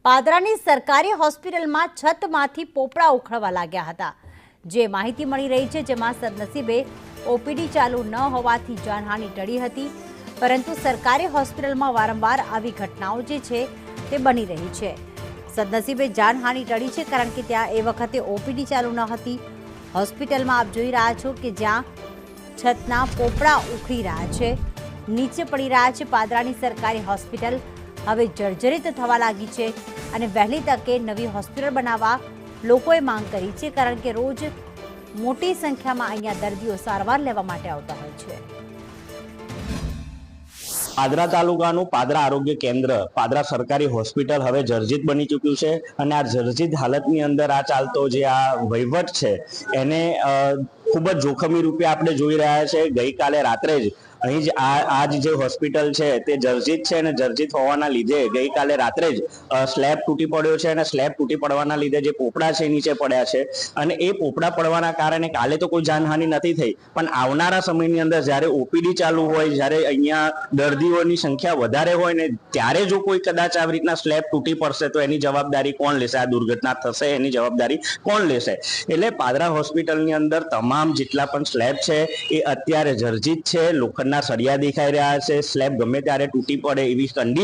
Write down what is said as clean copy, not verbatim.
પાદરાની સરકારી હોસ્પિટલમાં છતમાંથી પોપડા ઉખડવા લાગ્યા હતા। જે માહિતી મળી રહી છે, જેમાં સદનસીબે ઓપીડી ચાલુ ન હોવાથી જાનહાનિ ટળી હતી, પરંતુ સરકારી હોસ્પિટલમાં વારંવાર આવી ઘટનાઓ જે છે તે બની રહી છે। સદનસીબે જાનહાનિ ટળી છે, કારણ કે ત્યાં એ વખતે ઓપીડી ચાલુ ન હતી। હોસ્પિટલમાં આપ જોઈ રહ્યા છો કે જ્યાં છતના પોપડા ઉખડી રહ્યા છે, નીચે પડી રહ્યા છે। પાદરાની સરકારી હોસ્પિટલ હવે જર્જરિત થવા લાગી છે અને વહેલી તકે નવી હોસ્પિટલ બનાવવા લોકોએ માંગ કરી છે, કારણ કે રોજ મોટી સંખ્યામાં અહીંયા દર્દીઓ સારવાર લેવા માટે આવતા હોય છે। પાદરા તાલુકાનું પાદરા આરોગ્ય કેન્દ્ર, પાદરા સરકારી હોસ્પિટલ હવે જર્જરિત બની ચૂક્યું છે અને આ જર્જરિત હાલતની અંદર આ ચાલતો જે આ વહીવટ છે એને ખૂબ જ જોખમી રૂપે આપણે જોઈ રહ્યા છે। ગઈકાલે રાત્રે જ અહીં જ આજ જે હોસ્પિટલ છે તે જર્જરિત છે અને જર્જરિત હોવાના લીધે ગઈકાલે રાત્રે જ સ્લેબ તૂટી પડ્યો છે અને સ્લેબ તૂટી પડવાના લીધે જે પોપડા છે નીચે પડ્યા છે અને એ પોપડા પડવાના કારણે કાલે તો કોઈ જાનહાનિ નથી થઈ, પણ આવનારા સમયની અંદર જ્યારે ઓપીડી ચાલુ હોય, જ્યારે અહીંયા દર્દીઓની સંખ્યા વધારે હોય ને ત્યારે જો કોઈ કદાચ આવી રીતના સ્લેબ તૂટી પડશે તો એની જવાબદારી કોણ લેશે? આ દુર્ઘટના થશે એની જવાબદારી કોણ લેશે? એટલે પાદરા હોસ્પિટલની અંદર તમામ જેટલા પણ સ્લેબ છે એ અત્યારે જર્જરિત છે। લોખંડના સળિયા દેખાઈ રહ્યા છે। સ્લેબ ગમે ત્યારે તૂટી પડે એવી કન્ડિશન